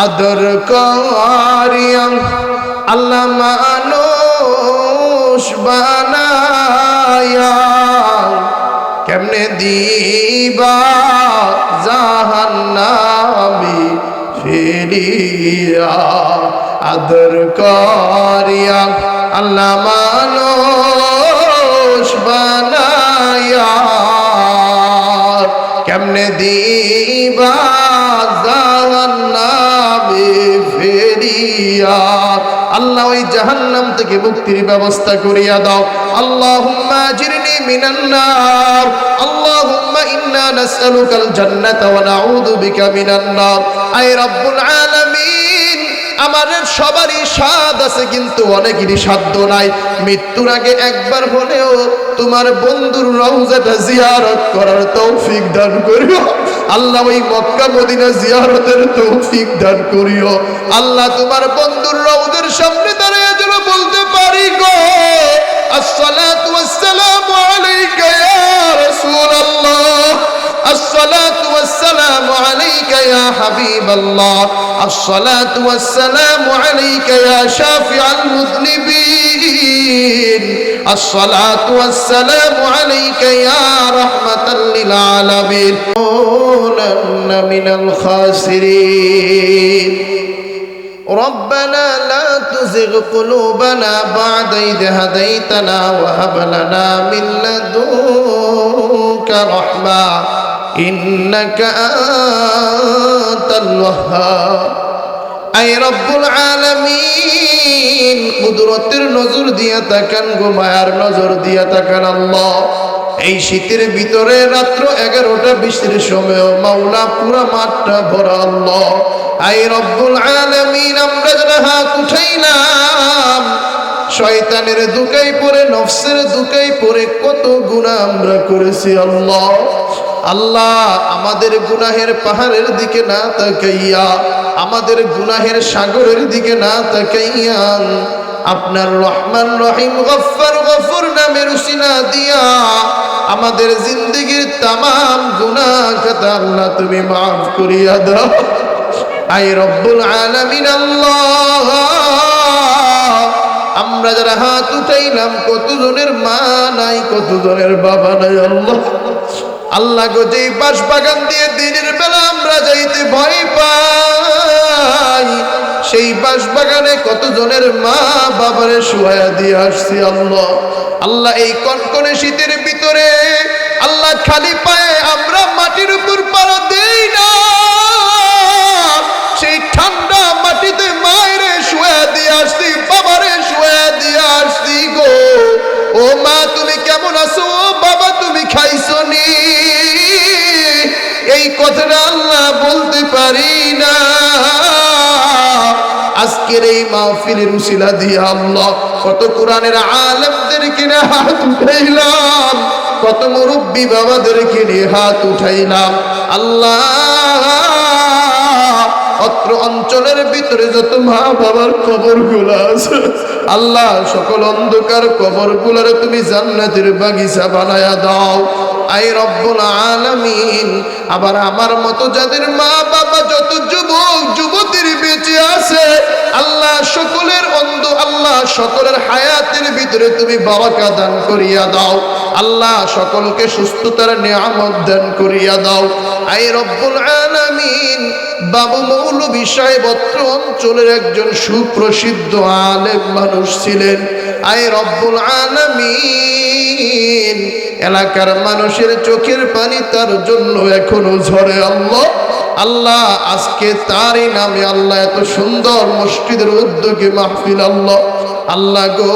আদর করিয়া আল্লাহ মানুষ বানায়া কেমনে দিবা জাহান্নামে ফেলিয়া আদর করিয়া আল্লাহ মানুষ বানায়া কেমনে দিবা জাহান্নামে ফেলিয়া আল্লাহ ওই জাহান্নাম থেকে মুক্তির ব্যবস্থা করিয়া দাও। আল্লাহুম্মা আজিরনি মিনান নার, আল্লাহুম্মা ইন্না নাসআলুকাল জান্নাতা ওয়া নাউযু বিকা মিনান নার। আয় রব্বুল আলামিন, আমাদের সবারই স্বাদ আছে কিন্তু অনেকেরই সাধ্য নাই। মৃত্যুর আগে একবার হলেও তোমার বন্ধুর রওজাটা জিয়ারত করার তৌফিক দান করিও আল্লাহ। ওই মক্কা মদিনা জিয়ারতের তৌফিক দান করিও আল্লাহ। তোমার বন্ধুর রওজার সামনে দাঁড়িয়ে যেন বলতে পারি গো আসসালাতু ওয়াসসালামু আলাইকা ইয়া রাসূলুল্লাহ, আসসালাতু ওয়াসসালামু আলাইকা ইয়া হাবিবাল্লাহ, আসসালাতু ওয়াসসালামু আলাইকা ইয়া শাফিআল মুযনিবিন, আসসালাতু ওয়াসসালামু আলাইকা ইয়া রাহমাতাল লিল আলামিন, কুনা মিনাল খাসিরিন। ربنا لا تزغ قلوبنا بعد إذ هديتنا وهب لنا من لدنك رحمة إنك أنت الوهاب। أي رب العالمين কুদরতের নজর দিয়া তাকান গো, মায়ার নজর দিয়া তাকান আল্লাহ। এই শীতের ভিতরে রাত্র 11টা 20-এর সময় মাওলা পুরা মাঠটা ভরা আল্লাহ। আই রব্বুল আলামিন, আমরা যারা হাত উঠাইলাম শয়তানের দুকাই পড়ে, নফসের দুকাই পড়ে কত গুনাহ আমরা করেছি আল্লাহ। আল্লাহ আমাদের গুনাহের পাহাড়ের দিকে না তাকাইয়া, আমাদের গুনাহের সাগরের দিকে না তাকাইয়া আপনার রহমান রহিম গফফার গফুর নামের উসিলা দিয়া আমাদের জিন্দেগীর তামাম গুনাহ খাতা আল্লাহ তুমি মাফ করিয়া দাও। আই রব্বুল আলামিন আল্লাহ, আমরা যারা হাত উঠাইলাম কতজনের মা নাই, কতজনের বাবা নাই আল্লাহ। আল্লাহ গো, যেই বাঁশ বাগান দিয়ে দিনের বেলা আমরা যাইতে ভয় পাই, সেই বাঁশ বাগানে কতজনের মা বাবারে শুয়ায়া দিয়ে আসছি আল্লাহ। আল্লাহ এই কনকনে শীতের ভিতরে আল্লাহ খালি পায়ে আমরা মাটির উপর পাড়া দেই না, সেই ঠান্ডা মাটিতে মায়েরে শুয়ায়া দিয়ে আসছি, বাবারে শুয়ায়া দিয়ে আসছি গো। ও মা তুমি কেমন আছো, ও বাবা তুমি খাইছো নি, এই কথাটা আল্লাহ বলতে পারি না। আজকের এই মাহফিলের উসিলা দিয়ে আল্লাহ কত কোরআনের আলেমদেরকে নিয়ে হাত উঠাইলাম, কত মুরব্বী বাবাদেরকে নিয়ে হাত উঠাইলাম আল্লাহ। অত্র অঞ্চলের ভিতরে যত মা বাবার কবরগুলো আছে আল্লাহ, সকল অন্ধকার কবরগুলোরে তুমি জান্নাতের বাগিচা বানায়া দাও। আই রব্বুল আলামিন, আবার আমার মতো যাদের মা বাবা যত যুবক যুবতীর বেঁচে আছে আল্লাহ, সকলের অন্ধ আল্লাহ, সকলের হায়াতের ভিতরে তুমি বারাকা দান করিয়া দাও আল্লাহ, সকলকে সুস্থতার নিয়ামত দান করিয়া দাও। আই রব্বুল আলামিন, বাবু মৌলভী সাহেব অত্র অঞ্চলের একজন সুপ্রসিদ্ধ আলেম মানুষ ছিলেন। আয় রব্বুল আলামিন, এলাকার মানুষের চোখের পানি তার জন্য এখনো ঝরে আল্লাহ। আল্লাহ আজকে তারই নামে আল্লাহ এত সুন্দর মসজিদের উদ্যোগে মাহফিল আল্লাহ। আল্লাহ গো,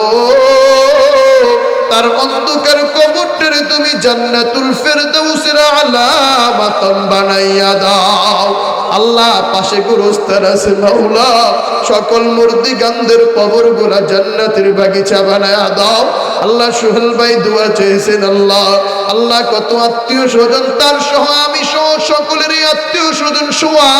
তার অন্ধকার কবরটারে তুমি জান্নাতুল ফেরদাউসের আলামাতাম বানাইয়া দাও আল্লাহ। পাশে গোরস্থান আছে মাওলা, সকল মুর্দিগানদের কবরগুলা জান্নাতের বাগিচা বানায়া দাও আল্লাহ। সোহেল ভাই দোয়া চেয়েছেন আল্লাহ। আল্লাহ কত আত্মীয় স্বজন তার সহ আমি সহ সকলেরই আত্মীয় স্বজন শোয়া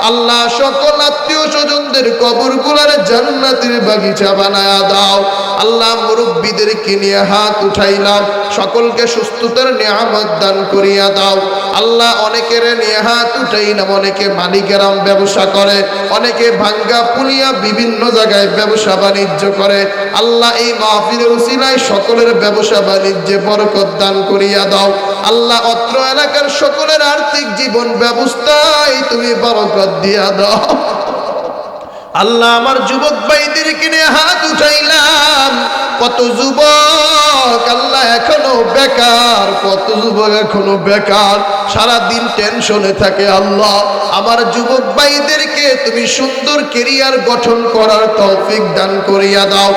আল্লাহ, সকল আত্মীয় স্বজনদের কবরগুলার জান্নাতের বাগিচা বানায়া দাও আল্লাহ মুরব্বীদেরকে নিয়ে হাত উঠাইলাম, সকলকে সুস্থতার নিয়ামত দান করিয়া দাও। আল্লাহ অনেকের নিয়ে হাত উঠাইলাম, অনেকে মালিকেরাম ব্যবসা করে, অনেকে ভাঙ্গা পুলিয়া বিভিন্ন জায়গায় ব্যবসা বাণিজ্য করে। আল্লাহ এই মাহফিলের উসিলায় সকলের ব্যবসা বাণিজ্যে বরকত দান করিয়া দাও। আল্লাহ অত্র এলাকার সকলের আর্থিক জীবন ব্যবস্থায় তুমি বরকত দিয়া দাও। আল্লাহ আমার যুবক ভাইদেরকে নিয়ে হাত উঠাইলাম, কত যুবক আল্লাহ এখনো বেকার, কত যুবক এখনো বেকার, সারাদিন টেনশনে থাকে। আল্লাহ আমার যুবক ভাইদেরকে তুমি সুন্দর কেরিয়ার গঠন করার তৌফিক দান করিয়া দাও।